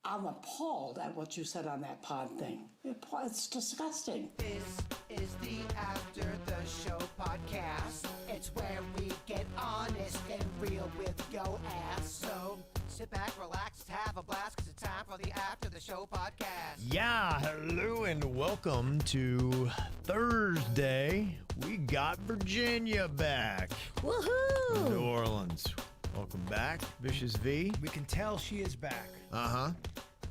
I'm appalled at what you said on that pod thing. It's disgusting. This is the After the Show podcast. It's where we get honest and real with yo ass. So sit back, relax, have a blast, 'cause it's time for the After the Show podcast. Yeah, hello and welcome to Thursday. We got Virginia back. Woohoo! New Orleans. Welcome back, Vicious V. We can tell she is back. Uh-huh.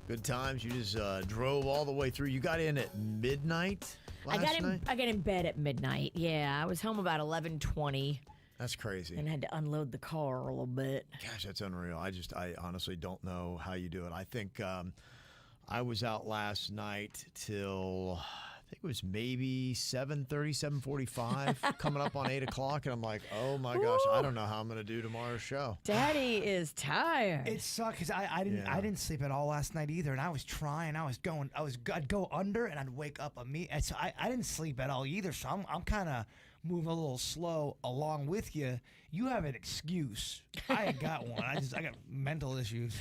Good times. You just drove all the way through. You got in at midnight last night? I got in bed at midnight. Yeah, I was home about 11:20 That's crazy. and had to unload the car a little bit. Gosh, that's unreal. I honestly don't know how you do it. I think I was out last night till, I think it was maybe 7:30, 7:45, coming up on 8 o'clock. And I'm like, oh my gosh, I don't know how I'm going to do tomorrow's show. Daddy is tired. It sucked because I didn't sleep at all last night either, and I was trying. I'd go under and I'd wake up immediately. So I didn't sleep at all either. So I'm kind of moving a little slow along with you. You have an excuse. I ain't got one. I got mental issues.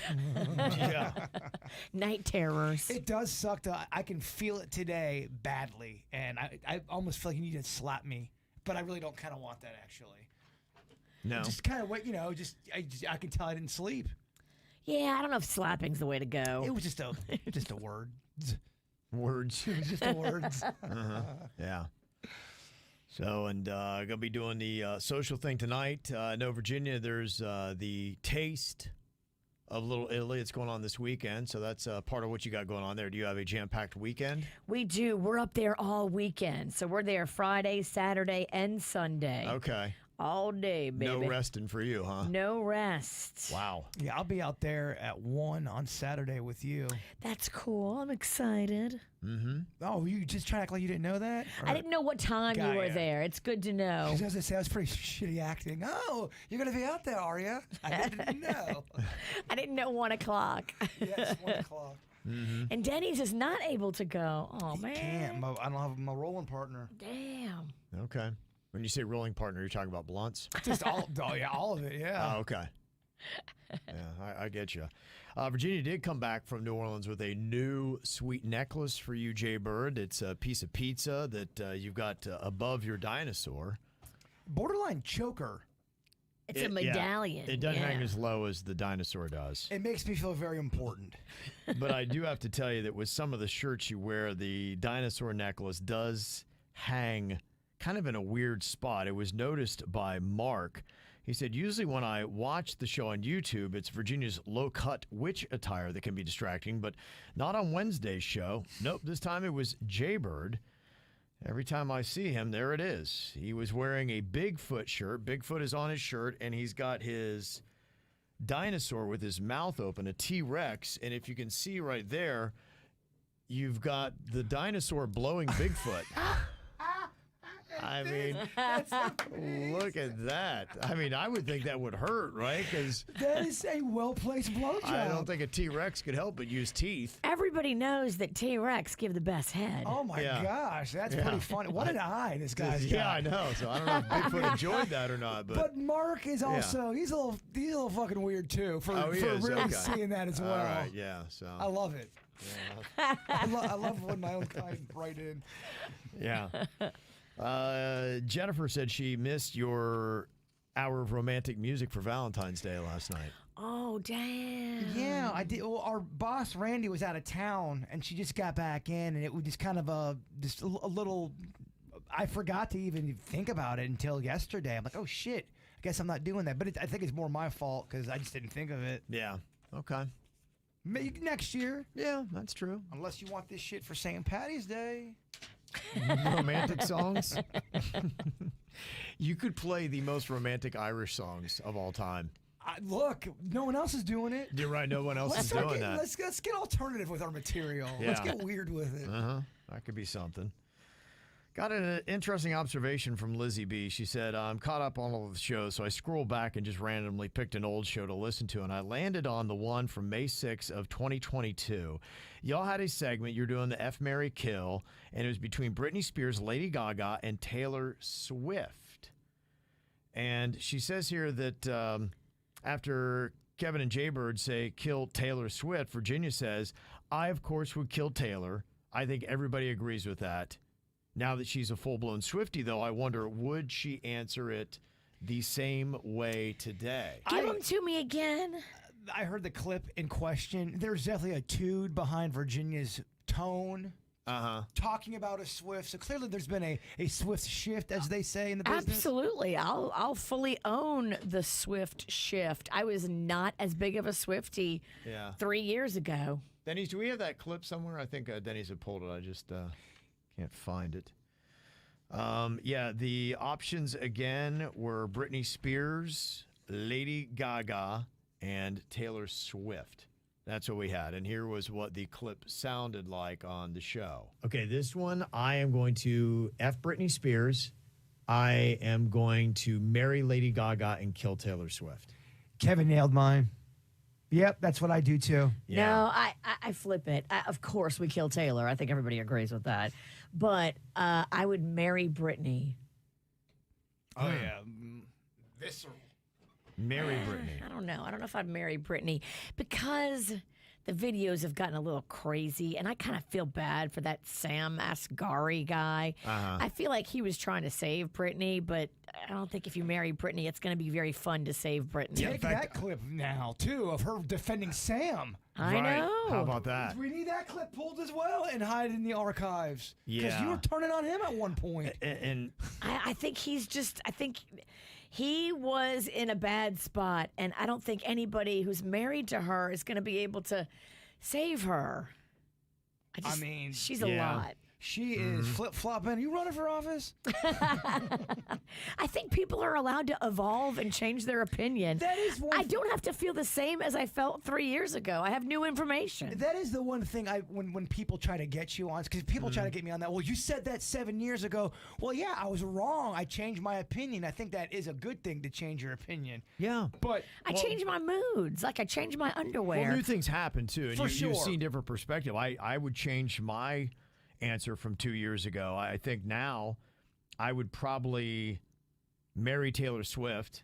Yeah. Night terrors. It does suck though. I can feel it today badly, and I almost feel like you need to slap me, but I really don't kind of want that actually. No. Just kind of wait, I can tell I didn't sleep. Yeah, I don't know if slapping's the way to go. It was just a word. Words. It was just a words. Yeah. So, and going to be doing the social thing tonight. No, Virginia, there's the Taste of Little Italy. It's going on this weekend. So that's part of what you got going on there. Do you have a jam-packed weekend? We do. We're up there all weekend. So we're there Friday, Saturday, and Sunday. Okay. All day, baby. No resting for you, huh? No rest. Wow. Yeah, I'll be out there at 1 on Saturday with you. That's cool. I'm excited. Mm-hmm. Oh, you just trying to act like you didn't know that? I didn't know what time you were there. It's good to know. I was going to say, I was pretty shitty acting. Oh, you're going to be out there, are you? I didn't know. I didn't know 1 o'clock. Yes, 1 o'clock. Mm-hmm. And Denny's is not able to go. Oh, man. Can't. I don't have my rolling partner. Damn. Okay. When you say rolling partner, you're talking about blunts? Just all of it, yeah. Oh, okay. Yeah, I get you. Virginia did come back from New Orleans with a new sweet necklace for you, Jay Bird. It's a piece of pizza that you've got above your dinosaur. Borderline choker. It's a medallion. It doesn't hang as low as the dinosaur does. It makes me feel very important. But I do have to tell you that with some of the shirts you wear, the dinosaur necklace does hang kind of in a weird spot. It was noticed by Mark. He said, usually when I watch the show on YouTube, it's Virginia's low-cut witch attire that can be distracting, but not on Wednesday's show. Nope, this time it was Jaybird. Every time I see him, there it is. He was wearing a Bigfoot shirt. Bigfoot is on his shirt, and he's got his dinosaur with his mouth open, a T-Rex, and if you can see right there, you've got the dinosaur blowing Bigfoot. I mean, look at that. I mean, I would think that would hurt, right? Because that is a well-placed blowjob. I don't think a T-Rex could help but use teeth. Everybody knows that T-Rex give the best head. Oh, my gosh. That's pretty funny. What an eye this guy's got. Yeah, I know. So I don't know if Bigfoot enjoyed that or not. But Mark is also, he's a little fucking weird, too, for really seeing that as well. All right, yeah. So I love it. Yeah. I love when my own kind write in. Yeah. Jennifer said she missed your hour of romantic music for Valentine's Day last night. Oh, damn. Yeah, I did. Well, our boss, Randy, was out of town, and she just got back in, and it was just kind of a little... I forgot to even think about it until yesterday. I'm like, oh, shit. I guess I'm not doing that. But I think it's more my fault because I just didn't think of it. Yeah. Okay. Maybe next year. Yeah, that's true. Unless you want this shit for St. Patty's Day. Romantic songs. You could play the most romantic Irish songs of all time. Look, no one else is doing it. You're right. No one else is doing that. Let's get alternative with our material. Yeah. Let's get weird with it. That could be something. Got an interesting observation from Lizzie B. She said, I'm caught up on all of the shows, so I scrolled back and just randomly picked an old show to listen to, and I landed on the one from May 6th of 2022. Y'all had a segment, you're doing the F, Marry, Kill, and it was between Britney Spears, Lady Gaga, and Taylor Swift. And she says here that after Kevin and Jaybird say kill Taylor Swift. Virginia says, I, of course, would kill Taylor. I think everybody agrees with that. Now that she's a full-blown Swiftie, though, I wonder, would she answer it the same way today? Give them to me again. I heard the clip in question. There's definitely a tude behind Virginia's tone. Talking about a Swift. So clearly there's been a Swift shift, as they say in the business. Absolutely. I'll fully own the Swift shift. I was not as big of a Swiftie 3 years ago. Denny's, do we have that clip somewhere? I think Denny's had pulled it. I just can't find it. The options again were Britney Spears, Lady Gaga, and Taylor Swift. That's what we had. And here was what the clip sounded like on the show. Okay, this one, I am going to F Britney Spears. I am going to marry Lady Gaga and kill Taylor Swift. Kevin nailed mine. Yep, that's what I do too. Yeah. No, I flip it. Of course, we kill Taylor. I think everybody agrees with that. But I would marry Britney. Oh, yeah. Visceral. Marry Britney. I don't know. I don't know if I'd marry Britney because the videos have gotten a little crazy, and I kind of feel bad for that Sam Asghari guy. I feel like he was trying to save Britney, but I don't think if you marry Britney, it's going to be very fun to save Britney. Take that clip now, too, of her defending Sam. I know. How about that? We need that clip pulled as well and hide in the archives. Because Yeah. you were turning on him at one point. And I think I think he was in a bad spot, and I don't think anybody who's married to her is going to be able to save her. I mean, she's a yeah. lot. She is flip-flopping. You running for office? I think people are allowed to evolve and change their opinion. That is one I don't have to feel the same as I felt 3 years ago. I have new information. That is the one thing when people try to get you on, because people try to get me on that. Well, you said that 7 years ago. Well, yeah, I was wrong. I changed my opinion. I think that is a good thing to change your opinion. yeah. But I change my moods, like I change my underwear. Well, new things happen, too. And For you've sure. seen different perspective. I would change my answer from 2 years ago. I think now I would probably marry Taylor Swift.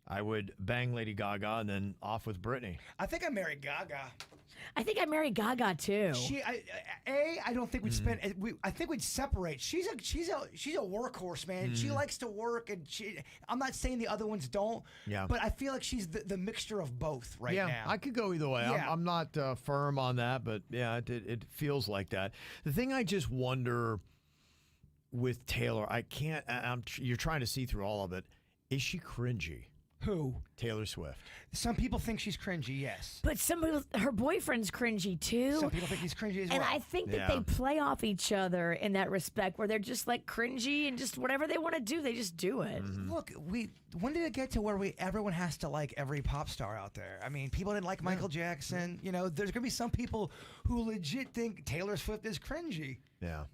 I would bang Lady Gaga and then off with Britney. I think I married Gaga. I think I marry Gaga too. I don't think we'd spend. I think we'd separate. She's a workhorse, man. She likes to work, and I'm not saying the other ones don't. Yeah. But I feel like she's the mixture of both right now. I could go either way. Yeah. I'm not firm on that, but yeah, it feels like that. The thing I just wonder with Taylor, you're trying to see through all of it. Is she cringy? Who? Taylor Swift. Some people think she's cringy. Yes. But her boyfriend's cringy too. Some people think he's cringy as well. And I think that Yeah. they play off each other in that respect, where they're just like cringy and just whatever they want to do, they just do it. Look, when did it get to where everyone has to like every pop star out there? I mean, people didn't like Michael Jackson. You know, there's gonna be some people who legit think Taylor Swift is cringy. Yeah.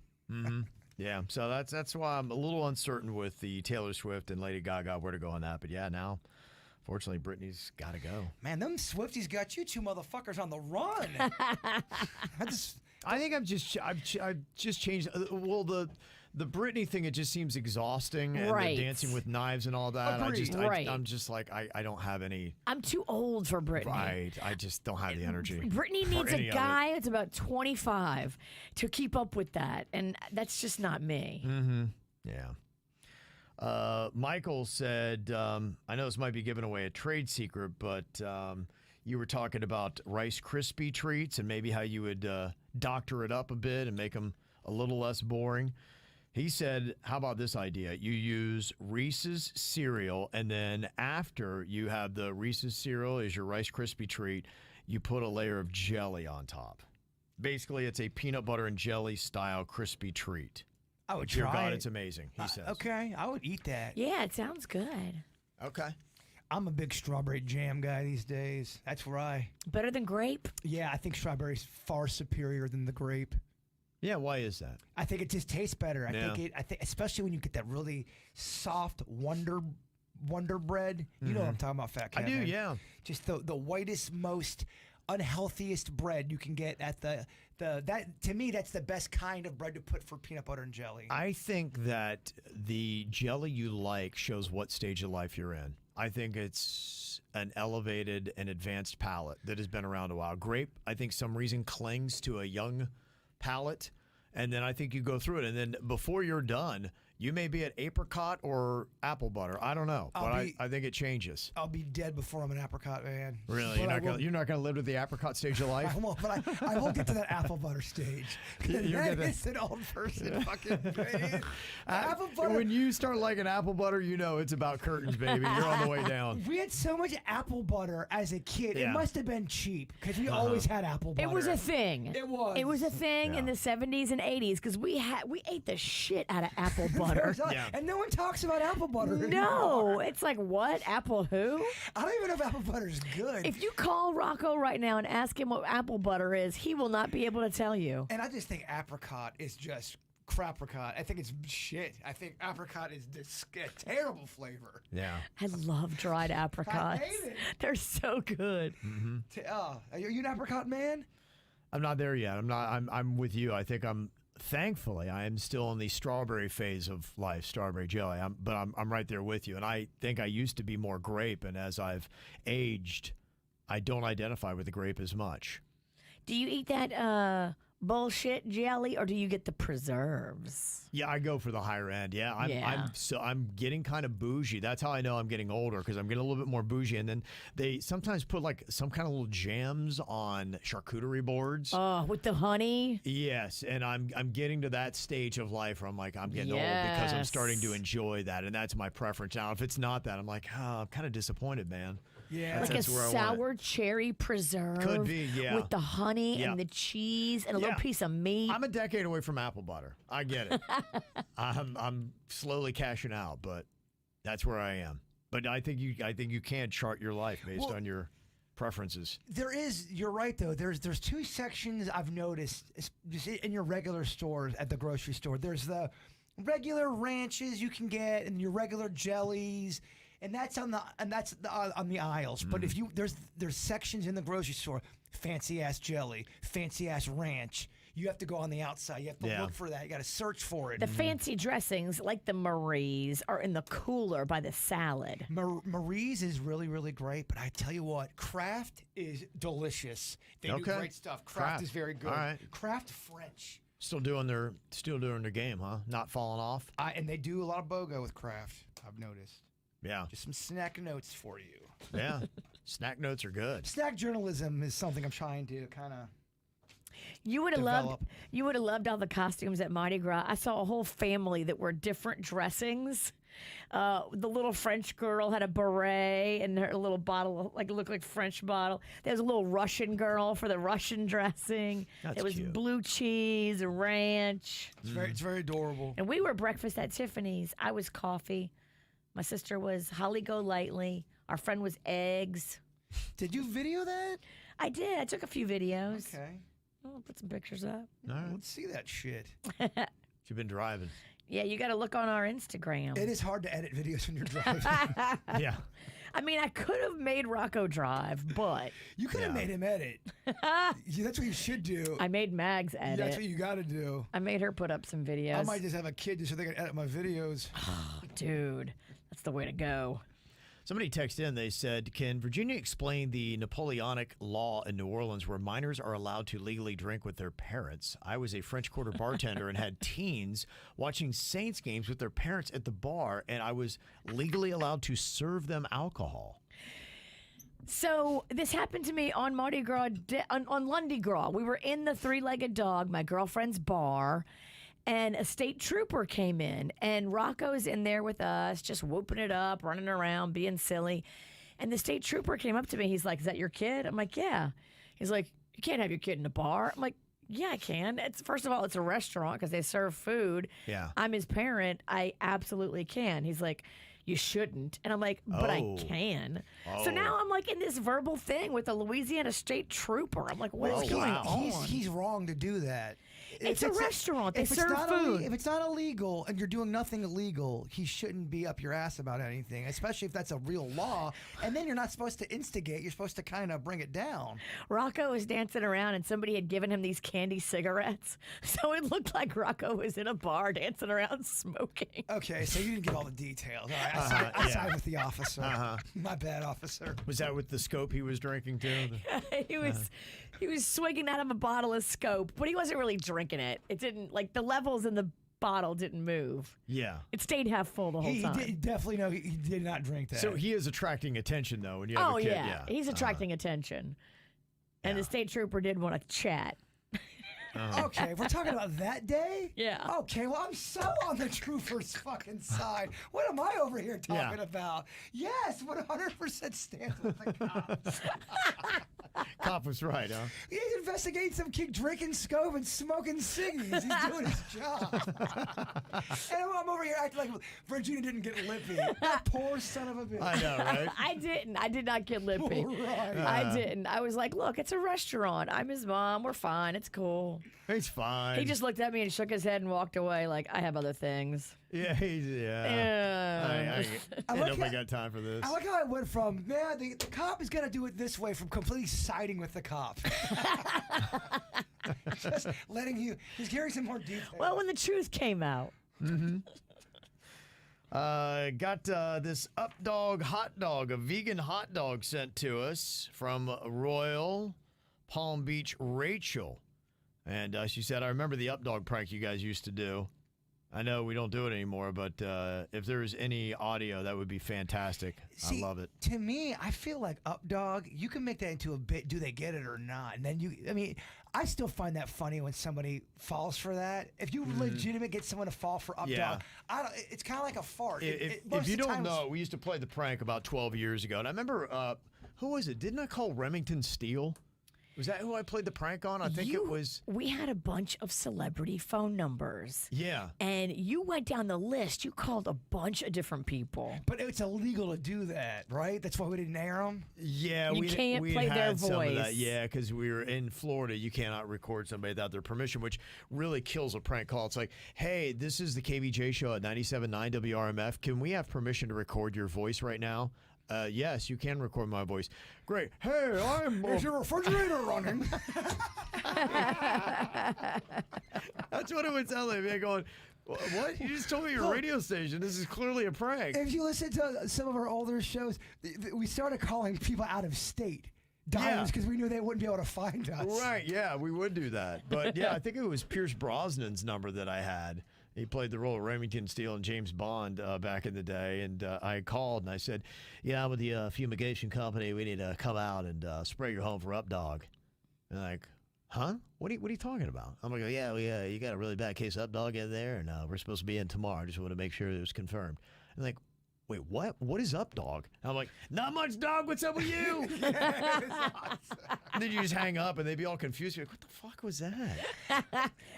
Yeah. So that's why I'm a little uncertain with the Taylor Swift and Lady Gaga where to go on that. But yeah, now, fortunately, Britney's got to go. Man, them Swifties got you two motherfuckers on the run. I think I've just changed. Well, the Britney thing, it just seems exhausting, and Right. the dancing with knives and all that. Agreed. I'm just like I don't have any. I'm too old for Britney. Right. I just don't have the energy. Britney for needs any a of it. guy that's about 25 to keep up with that, and that's just not me. Yeah. Michael said, I know this might be giving away a trade secret, but you were talking about Rice Krispie treats and maybe how you would doctor it up a bit and make them a little less boring. He said, how about this idea? You use Reese's cereal, and then after you have the Reese's cereal as your Rice Krispie treat, you put a layer of jelly on top. Basically, it's a peanut butter and jelly style crispy treat. I would Dear try God, it. it's amazing, he says. Okay, I would eat that. Yeah, it sounds good. Okay. I'm a big strawberry jam guy these days. That's where Better than grape? I think strawberry's far superior than the grape. Yeah, why is that? I think it just tastes better. I Yeah. think especially when you get that really soft Wonder Bread. You know what I'm talking about, Fat I Kevin. do, yeah. Just the whitest, most unhealthiest bread you can get at that to me, that's the best kind of bread to put for peanut butter and jelly. I think that the jelly you like shows what stage of life you're in. I think it's an elevated and advanced palate that has been around a while. Grape, I think some reason clings to a young palate, and then I think you go through it, and then before you're done, you may be at apricot or apple butter. I don't know, but I think it changes. I'll be dead before I'm an apricot man. Really? You're not gonna live to the apricot stage of life? I won't, but I won't get to that apple butter stage. That is an old person fucking thing. Apple butter. When you start liking apple butter, you know it's about curtains, baby. You're on the way down. We had so much apple butter as a kid. Yeah. It must have been cheap because we always had apple butter. It was a thing. It was. It was a thing in the 70s and 80s because we ate the shit out of apple butter. Yeah. And no one talks about apple butter anymore. No, it's like, what? Apple who? I don't even know if apple butter is good. If you call Rocco right now and ask him what apple butter is, he will not be able to tell you. And I just think apricot is just crapricot. I think it's shit. I think apricot is a terrible flavor. Yeah. I love dried apricots. I hate it. They're so good. Are you an apricot man? I'm not there yet. I'm with you. I think thankfully, I am still in the strawberry phase of life, strawberry jelly. But I'm right there with you. And I think I used to be more grape, and as I've aged, I don't identify with the grape as much. Do you eat that bullshit jelly, or do you get the preserves? Yeah, I go for the higher end. Yeah, I'm getting kind of bougie. That's how I know I'm getting older, because I'm getting a little bit more bougie. And then they sometimes put like some kind of little jams on charcuterie boards. Oh, with the honey. Yes, and I'm getting to that stage of life where I'm like, I'm getting old because I'm starting to enjoy that, and that's my preference. Now, if it's not that, I'm like, I'm kind of disappointed, man. Yeah. Like a sour cherry preserve. Could be, yeah. With the honey and the cheese and a little piece of meat. I'm a decade away from apple butter. I get it. I'm slowly cashing out, but that's where I am. But I think you can chart your life based on your preferences. You're right though. There's two sections I've noticed just in your regular stores at the grocery store. There's the regular ranches you can get and your regular jellies. And that's on the aisles. But if there's sections in the grocery store, fancy ass jelly, fancy ass ranch. You have to go on the outside. You have to look for that. You got to search for it. The fancy dressings, like the Marie's, are in the cooler by the salad. Marie's is really, really great. But I tell you what, Kraft is delicious. They do great stuff. Kraft is very good. All right. Kraft French. Still doing their game, huh? Not falling off. And they do a lot of BOGO with Kraft. I've noticed. Yeah. Just some snack notes for you. Yeah. Snack notes are good. Snack journalism is something I'm trying to kind of You would have loved all the costumes at Mardi Gras. I saw a whole family that were different dressings. The little French girl had a beret and her little bottle, like looked like French bottle. There was a little Russian girl for the Russian dressing. That's it was cute. blue cheese, ranch. It's very adorable. And we were breakfast at Tiffany's. I was coffee. My sister was Holly Golightly. Our friend was eggs. Did you video that? I did. I took a few videos. Okay. I'll put some pictures up. All right. Let's see that shit. You've been driving. Yeah, you got to look on our Instagram. It is hard to edit videos when you're driving. Yeah. I mean, I could have made Rocco drive, but You could have made him edit. That's what you should do. I made Mags edit. That's what you got to do. I made her put up some videos. I might just have a kid just so they can edit my videos. Dude, that's the way to go. Somebody texted in, they said, can Virginia explain the Napoleonic law in New Orleans where minors are allowed to legally drink with their parents? I was a French Quarter bartender and had teens watching Saints games with their parents at the bar, and I was legally allowed to serve them alcohol. So this happened to me on Mardi Gras, on Lundy Gras. We were in the Three-Legged Dog, my girlfriend's bar, and a state trooper came in, and Rocco's in there with us, just whooping it up, running around, being silly. And the state trooper came up to me. He's like, "Is that your kid?" I'm like, "Yeah." He's like, "You can't have your kid in a bar." I'm like, "Yeah, I can." First of all, it's a restaurant because they serve food. Yeah. I'm his parent. I absolutely can. He's like, "You shouldn't." And I'm like, "But I can." So now I'm like in this verbal thing with a Louisiana state trooper. I'm like, what is going on? He's wrong to do that. It's a restaurant. They if it's serve not food. If it's not illegal and you're doing nothing illegal, he shouldn't be up your ass about anything, especially if that's a real law. And then you're not supposed to instigate. You're supposed to kind of bring it down. Rocco was dancing around, and somebody had given him these candy cigarettes. So it looked like Rocco was in a bar dancing around smoking. Okay, so you didn't get all the details. All right, I side with the officer. My bad, officer. Was that with the scope he was drinking too? He was swigging out of a bottle of Scope, but he wasn't really drinking it. It didn't, like, the levels in the bottle didn't move. Yeah. It stayed half full the whole He time. did, definitely know he did not drink that. So he is attracting attention though when you have Oh a kid. yeah, he's attracting attention. And the state trooper did want to chat. Okay, we're talking about that day? Yeah. Okay, well, I'm so on the trooper's fucking side. What am I over here talking about? Yes, 100% stand with the cops. Cop was right, huh? He's investigating some kid drinking Scope and smoking ciggies. He's doing his job. And I'm over here acting like Virginia didn't get lippy. That poor son of a bitch. I know, right? I didn't. I did not get lippy. Right. I didn't. I was like, look, it's a restaurant. I'm his mom. We're fine. It's cool. He's fine. He just looked at me and shook his head and walked away like, I have other things. Yeah, he's I nobody got time for this. I like how I went from, man, the cop is going to do it this way, from completely siding with the cop. Just letting you, he's hearing some more details. Well, when the truth came out. Got this Updog hot dog, a vegan hot dog sent to us from Royal Palm Beach Rachel. And she said, I remember the Updog prank you guys used to do. I know we don't do it anymore, but if there's any audio, that would be fantastic. See, I love it. To me, I feel like Updog, you can make that into a bit. Do they get it or not? And then I still find that funny when somebody falls for that. If you legitimate get someone to fall for Updog, it's kind of like a fart. If you don't know, we used to play the prank about 12 years ago. And I remember, who was it? Didn't I call Remington Steele? Was that who I played the prank on? I think it was. We had a bunch of celebrity phone numbers. Yeah. And you went down the list. You called a bunch of different people. But it's illegal to do that, right? That's why we didn't air them? Yeah, You can't play their some of that. voice. Yeah, because we were in Florida. You cannot record somebody without their permission, which really kills a prank call. It's like, hey, this is the KVJ show at 97.9 WRMF. Can we have permission to record your voice right now? Yes, you can record my voice. Great. Hey, I'm... Is your refrigerator running? That's what it would sound like. Me going, what? You just told me your radio station. This is clearly a prank. If you listen to some of our older shows, we started calling people out of state diamonds because we knew they wouldn't be able to find us. Right, yeah, we would do that. But yeah, I think it was Pierce Brosnan's number that I had. He played the role of Remington Steele and James Bond back in the day. And I called and I said, yeah, I'm with the fumigation company. We need to come out and spray your home for Updog. And like, huh? What are you talking about? I'm like, yeah, you got a really bad case of Updog in there, and we're supposed to be in tomorrow. I just want to make sure it was confirmed. And like, wait, what? What is up, dog? And I'm like, not much, dog. What's up with you? And then you just hang up, and they'd be all confused. You're like, what the fuck was that?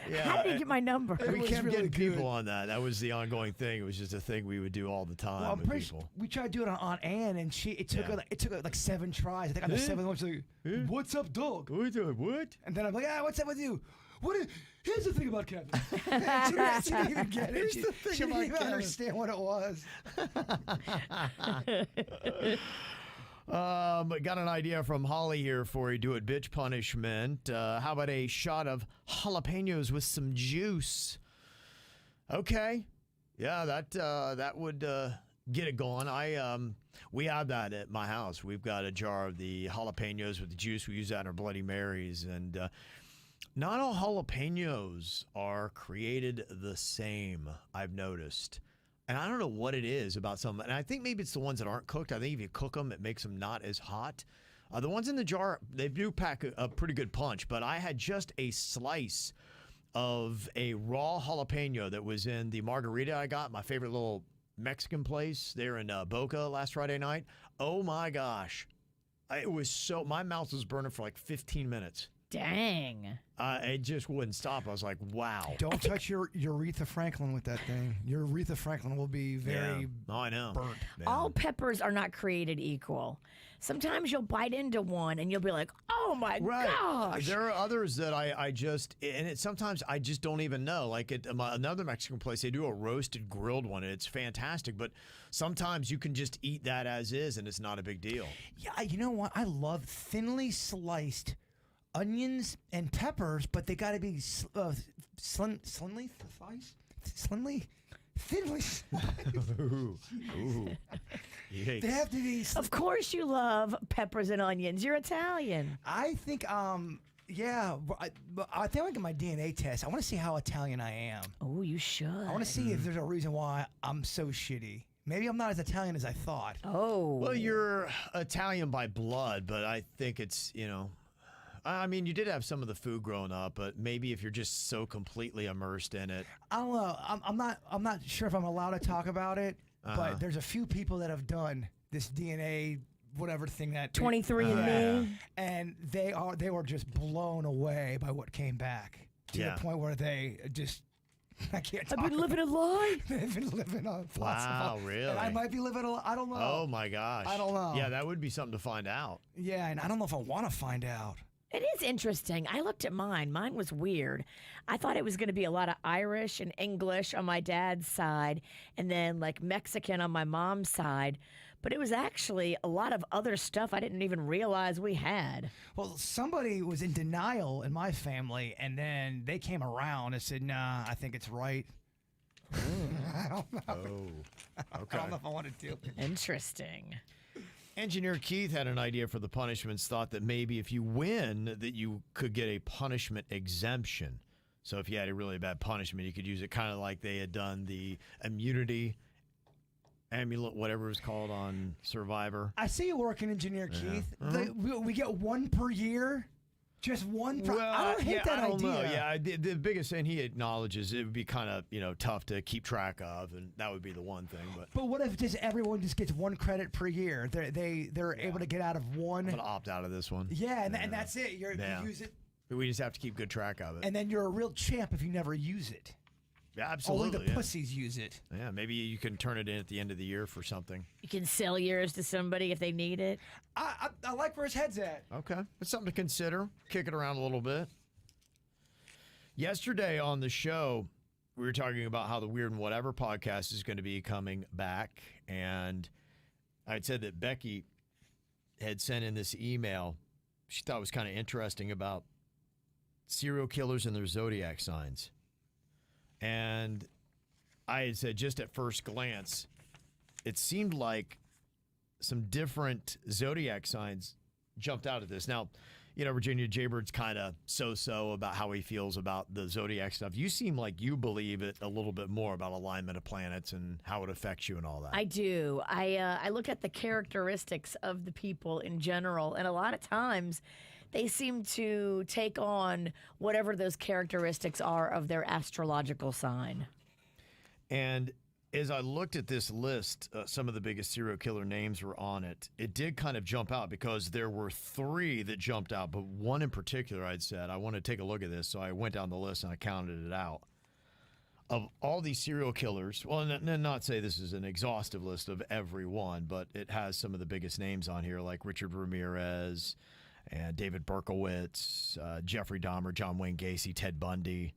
Yeah, How did you get my number? we was kept really getting people good. on that. That was the ongoing thing. It was just a thing we would do all the time Well, I'm with pretty people. we tried to do it on Ann, and it took Yeah. her like 7 tries. I think on the 7th one, she's like, "What's up, dog?" What? And then I'm like, "Ah, what's up with you?" Here's the thing about Kevin. She didn't even get it. Here's the thing she didn't about even Kevin. understand what it was. Got an idea from Holly here for you. Do it, bitch punishment. How about a shot of jalapenos with some juice? Okay, yeah, that would get it going. We have that at my house. We've got a jar of the jalapenos with the juice. We use that in our Bloody Marys, and not all jalapenos are created the same, I've noticed. And I don't know what it is about some. And I think maybe it's the ones that aren't cooked. I think if you cook them, it makes them not as hot. The ones in the jar, they do pack a pretty good punch. But I had just a slice of a raw jalapeno that was in the margarita I got, my favorite little Mexican place there in Boca last Friday night. Oh, my gosh. It was so, my mouth was burning for like 15 minutes. Dang. It just wouldn't stop. I was like, wow. Don't touch your Aretha Franklin with that thing. Your Aretha Franklin will be very Oh, I know. burnt. All peppers are not created equal. Sometimes you'll bite into one and you'll be like, oh my gosh. There are others that I just, and sometimes I just don't even know. Like at another Mexican place, they do a roasted grilled one, and it's fantastic. But sometimes you can just eat that as is, and it's not a big deal. Yeah, you know what? I love thinly sliced onions and peppers, but they got to be thinly sliced. Ooh. Yikes. They have to be. Of course you love peppers and onions. You're Italian. I think, yeah, I think I get my DNA test. I want to see how Italian I am. Oh, you should. I want to see if there's a reason why I'm so shitty. Maybe I'm not as Italian as I thought. Oh. Well, you're Italian by blood, but I think it's, I mean, you did have some of the food growing up, but maybe if you're just so completely immersed in it. I don't know. I'm not sure if I'm allowed to talk about it, but there's a few people that have done this DNA whatever thing that 23andMe, and they were just blown away by what came back to the point where they just. I can't talk. I've been living a lie. They've been living a Wow, really? And I might be living a. I don't know. Oh my gosh. I don't know. Yeah, that would be something to find out. Yeah, and I don't know if I want to find out. It is interesting. I looked at mine. Mine was weird. I thought it was going to be a lot of Irish and English on my dad's side, and then like Mexican on my mom's side. But it was actually a lot of other stuff I didn't even realize we had. Well, somebody was in denial in my family, and then they came around and said, "Nah, I think it's right." I don't know. Oh, okay. I don't know if I want to do it. Interesting. Engineer Keith had an idea for the punishments, thought that maybe if you win, that you could get a punishment exemption. So if you had a really bad punishment, you could use it kind of like they had done the immunity amulet, whatever it's called on Survivor. I see you working, Engineer Keith. We get one per year. Just one. I don't hate that I don't idea. know. Yeah, the biggest thing he acknowledges it would be kind of tough to keep track of, and that would be the one thing. But what if just everyone just gets one credit per year? They're able to get out of one. I'm gonna opt out of this one. Yeah, and that's it. You use it, We just have to keep good track of it. and then you're a real champ if you never use it. Yeah, absolutely. Only the pussies use it. Yeah, maybe you can turn it in at the end of the year for something. You can sell yours to somebody if they need it. I like where his head's at. Okay. It's something to consider. Kick it around a little bit. Yesterday on the show, we were talking about how the Weird and Whatever podcast is going to be coming back. And I had said that Becky had sent in this email she thought was kind of interesting about serial killers and their zodiac signs. And I had said just at first glance, it seemed like some different zodiac signs jumped out at this. Now, Virginia Jaybird's kind of so-so about how he feels about the zodiac stuff. You seem like you believe it a little bit more about alignment of planets and how it affects you and all that. I do. I look at the characteristics of the people in general, and a lot of times they seem to take on whatever those characteristics are of their astrological sign. And as I looked at this list, some of the biggest serial killer names were on it. It did kind of jump out because there were 3 that jumped out, but one in particular I'd said, I want to take a look at this. So I went down the list and I counted it out. Of all these serial killers, well, not say this is an exhaustive list of every one, but it has some of the biggest names on here, like Richard Ramirez and David Berkowitz, Jeffrey Dahmer, John Wayne Gacy, Ted Bundy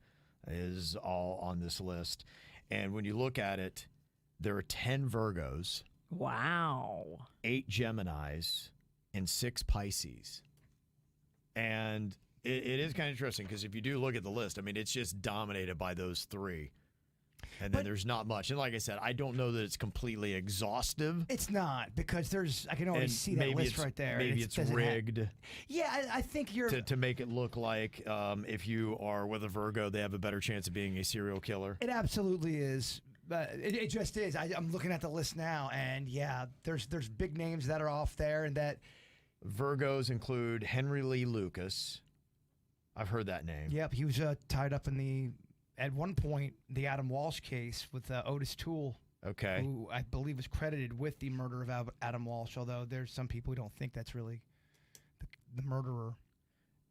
is all on this list. And when you look at it, there are 10 Virgos. Wow. 8 Geminis and 6 Pisces. And it is kind of interesting because if you do look at the list, I mean, it's just dominated by those 3. And then there's not much. And like I said, I don't know that it's completely exhaustive. It's not, because I can already see that list right there. Maybe it's rigged. I think you're... To make it look like if you are with a Virgo, they have a better chance of being a serial killer. It absolutely is. It just is. I'm looking at the list now, and yeah, there's big names that are off there, and that... Virgos include Henry Lee Lucas. I've heard that name. Yep, he was tied up in at one point, the Adam Walsh case with Otis Toole. Okay. Who I believe was credited with the murder of Adam Walsh, although there's some people who don't think that's really the murderer.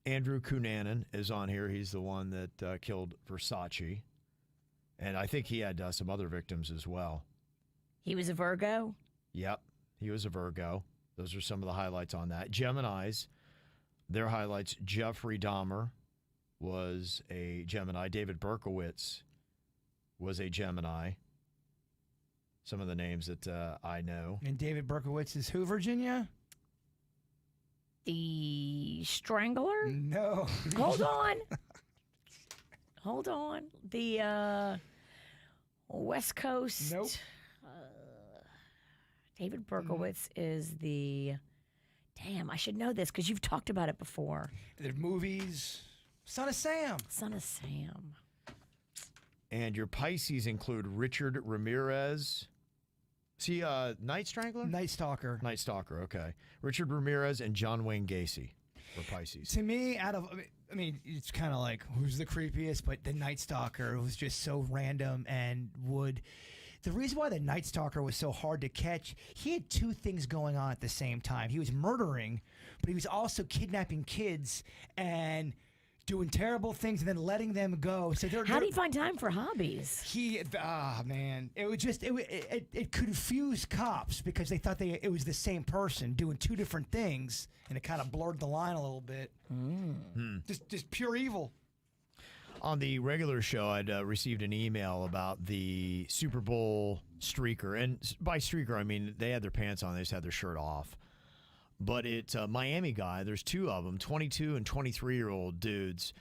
Andrew Cunanan is on here. He's the one that killed Versace. And I think he had some other victims as well. He was a Virgo? Yep, he was a Virgo. Those are some of the highlights on that. Geminis, their highlights, Jeffrey Dahmer was a Gemini. David Berkowitz was a Gemini. Some of the names that I know. And David Berkowitz is who, Virginia? The Strangler? No. Hold on. Hold on. The West Coast. Nope. David Berkowitz is the. Damn, I should know this because you've talked about it before. There's movies. Son of Sam. Son of Sam. And your Pisces include Richard Ramirez. See, Night Strangler? Night Stalker. Night Stalker, okay. Richard Ramirez and John Wayne Gacy for Pisces. To me, I mean, it's kind of like, who's the creepiest? But the Night Stalker was just so random and would. The reason why the Night Stalker was so hard to catch, he had two things going on at the same time. He was murdering, but he was also kidnapping kids and doing terrible things and then letting them go. So how do you find time for hobbies? Man, it was just it confused cops because they thought it was the same person doing two different things, and it kind of blurred the line a little bit. Just pure evil. On the regular show, I'd received an email about the Super Bowl streaker. And by streaker, I mean they had their pants on. They just had their shirt off. But it's a Miami guy. There's two of them, 22 and 23-year-old dudes.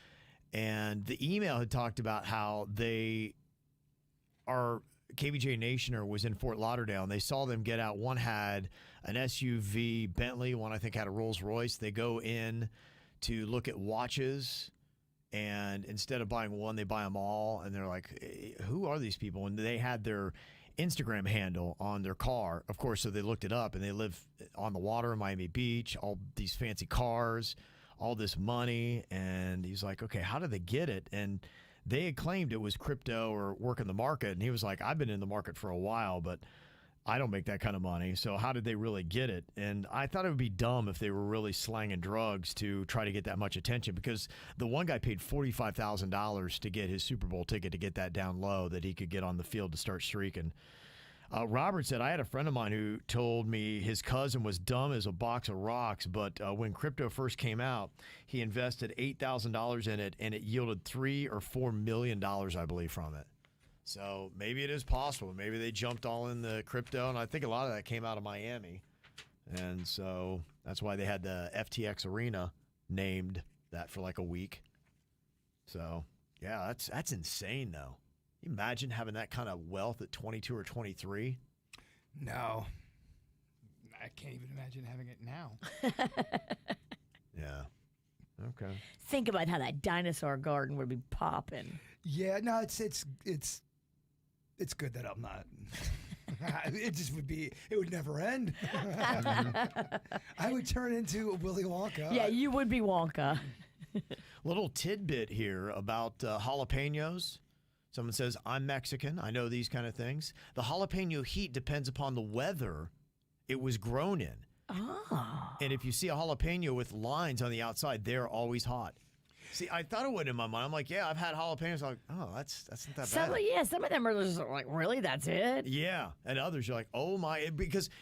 And the email had talked about how they are KVJ Nationer was in Fort Lauderdale, and they saw them get out. One had an SUV Bentley. One, I think, had a Rolls Royce. They go in to look at watches. And instead of buying one, they buy them all. And they're like, who are these people? And they had their Instagram handle on their car, of course, so they looked it up, and they live on the water in Miami Beach, all these fancy cars, all this money. And he's like, okay, how did they get it? And they had claimed it was crypto or working the market. And he was like, I've been in the market for a while, but I don't make that kind of money. So how did they really get it? And I thought it would be dumb if they were really slanging drugs to try to get that much attention, because the one guy paid $45,000 to get his Super Bowl ticket to get that down low that he could get on the field to start streaking. Robert said, I had a friend of mine who told me his cousin was dumb as a box of rocks, but when crypto first came out, he invested $8,000 in it, and it yielded $3 or $4 million, I believe, from it. So maybe it is possible. Maybe they jumped all in the crypto, and I think a lot of that came out of Miami. And so that's why they had the FTX Arena named that for like a week. So, yeah, that's insane, though. Can you imagine having that kind of wealth at 22 or 23? No. I can't even imagine having it now. Yeah. Okay. Think about how that dinosaur garden would be popping. Yeah, no, it's good that I'm not. It just would be, it would never end. I would turn into Willy Wonka. Yeah, you would be Wonka. Little tidbit here about jalapenos. Someone says, I'm Mexican. I know these kind of things. The jalapeno heat depends upon the weather it was grown in. Oh. And if you see a jalapeno with lines on the outside, they're always hot. See, I thought it would in my mind. I'm like, yeah, I've had jalapenos. I'm like, oh, that's not that bad. Some of them are just like, really, that's it? Yeah, and others you're like, oh my,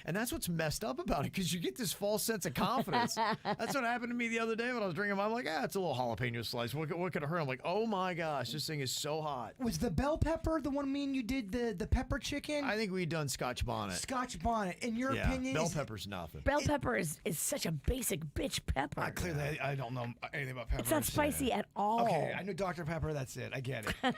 and that's what's messed up about it, because you get this false sense of confidence. That's what happened to me the other day when I was drinking. I'm like, it's a little jalapeno slice. What could it hurt? I'm like, oh my gosh, this thing is so hot. Was the bell pepper the one me and you did the pepper chicken? I think we'd done Scotch bonnet. Scotch bonnet. In your opinion, bell pepper's nothing. Bell pepper is such a basic bitch pepper. Clearly, I don't know anything about peppers. It's not spicy at all. Okay, I know Dr. Pepper, that's it. I get it.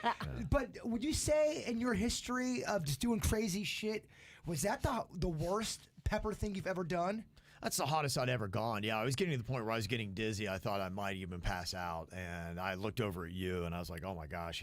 But would you say in your history of just doing crazy shit, was that the worst pepper thing you've ever done? That's the hottest I'd ever gone. Yeah, I was getting to the point where I was getting dizzy. I thought I might even pass out. And I looked over at you, and I was like, oh, my gosh,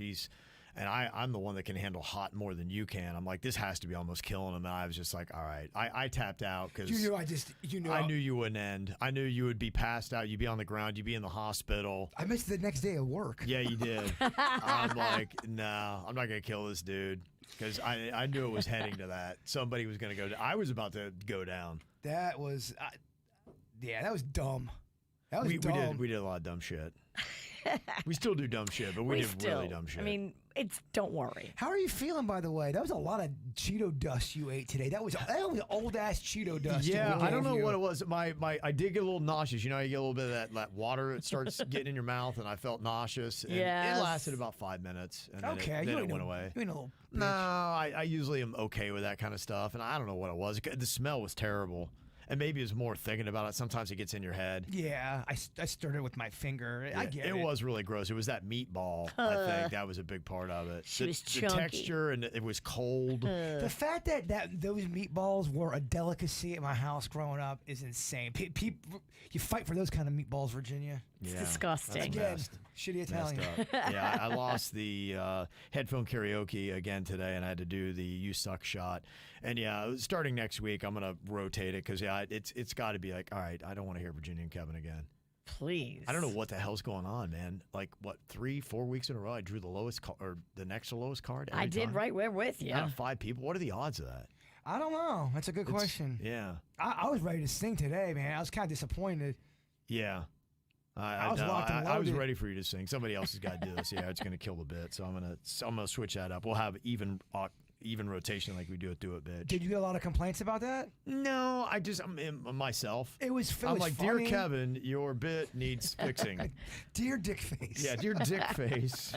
I'm the one that can handle hot more than you can. I'm like, this has to be almost killing him. And I was just like, all right. I tapped out because I knew you wouldn't end. I knew you would be passed out. You'd be on the ground. You'd be in the hospital. I missed the next day of work. Yeah, you did. I'm like, no, I'm not going to kill this dude, because I knew it was heading to that. Somebody was going to go down. I was about to go down. That was, that was dumb. That was dumb. We did a lot of dumb shit. We still do dumb shit, but we did really dumb shit. I mean, don't worry. How are you feeling, by the way? That was a lot of Cheeto dust you ate today. That was old ass Cheeto dust. Yeah, I don't know what it was. I did get a little nauseous. You know, you get a little bit of that water. It starts getting in your mouth, and I felt nauseous. And Yes. it lasted about 5 minutes, and then it went away. You ain't a little No, I usually am okay with that kind of stuff, and I don't know what it was. The smell was terrible. And maybe it's more thinking about it. Sometimes it gets in your head. Yeah, I stirred it with my finger. I get it. It was really gross. It was that meatball. I think that was a big part of it. She was the chunky. texture, and it was cold. The fact that those meatballs were a delicacy at my house growing up is insane. You fight for those kind of meatballs, Virginia. It's disgusting. Again, shitty Italian. Yeah, I lost the headphone karaoke again today, and I had to do the "You Suck" shot. And yeah, starting next week, I'm gonna rotate it because it's got to be like, all right, I don't want to hear Virginia and Kevin again. Please. I don't know what the hell's going on, man. Like, what, 3-4 weeks in a row, I drew the lowest or the next to lowest card. I did time? right where with you. Out of 5 people, what are the odds of that? I don't know. That's a good question. Yeah. I was ready to sing today, man. I was kind of disappointed. Yeah. I was locked and I was loaded. ready for you to sing. Somebody else has got to do this. Yeah, it's going to kill the bit. So I'm gonna switch that up. We'll have even rotation like we do at Do It Bitch. Did you get a lot of complaints about that? No, I'm myself. It was I'm like, funny. dear Kevin, your bit needs fixing. Dear Dick Face. Yeah, dear Dick Face.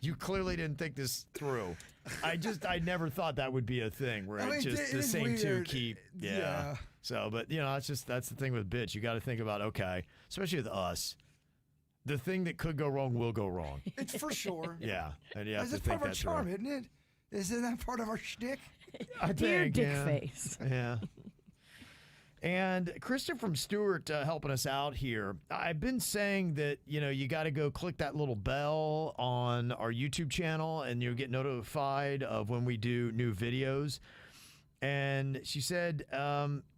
You clearly didn't think this through. I never thought that would be a thing where it's just the same two keep. Yeah. So, but that's the thing with bitch. You got to think about, okay, especially with us, the thing that could go wrong will go wrong. It's for sure. Yeah, and you have to That's think part of our that charm, through. isn't it? Isn't that part of our shtick? I Dear think, Dick yeah. Face. Yeah. And Kristen from Stewart helping us out here. I've been saying that, you got to go click that little bell on our YouTube channel and you'll get notified of when we do new videos. And she said,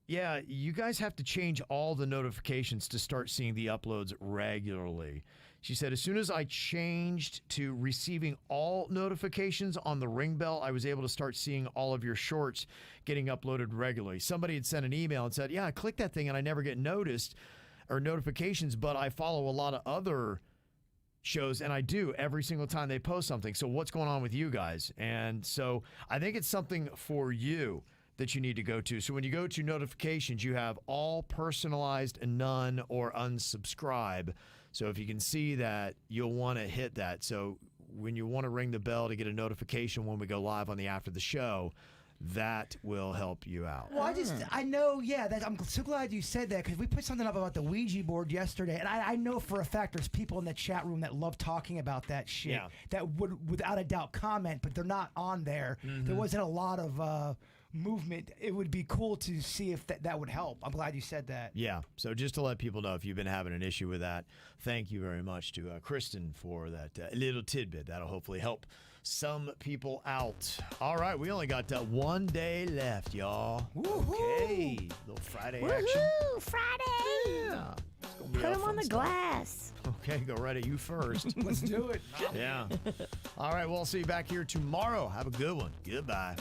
yeah, you guys have to change all the notifications to start seeing the uploads regularly. She said, as soon as I changed to receiving all notifications on the ring bell, I was able to start seeing all of your shorts getting uploaded regularly. Somebody had sent an email and said, yeah, I clicked that thing and I never get noticed or notifications, but I follow a lot of other shows and I do every single time they post something. So what's going on with you guys? And so I think it's something for you that you need to go to. So when you go to notifications, you have all personalized and none or unsubscribe. So if you can see that, you'll want to hit that. So when you want to ring the bell to get a notification when we go live on the after the show, that will help you out. Well, I know, I'm so glad you said that because we put something up about the Ouija board yesterday, and I know for a fact there's people in the chat room that love talking about that shit that would, without a doubt, comment, but they're not on there. There wasn't a lot of movement. It would be cool to see if that would help. I'm glad you said that. Yeah, so just to let people know if you've been having an issue with that, thank you very much to Kristen for that little tidbit. That'll hopefully help some people out. All right, we only got 1 day left, y'all. Woo-hoo. Okay, little Friday action. Woohoo! Friday! Yeah. It's gonna be Put a them on fun the stuff. glass. Okay, go right at you first. Let's do it. Yeah. All right, we'll see you back here tomorrow. Have a good one. Goodbye.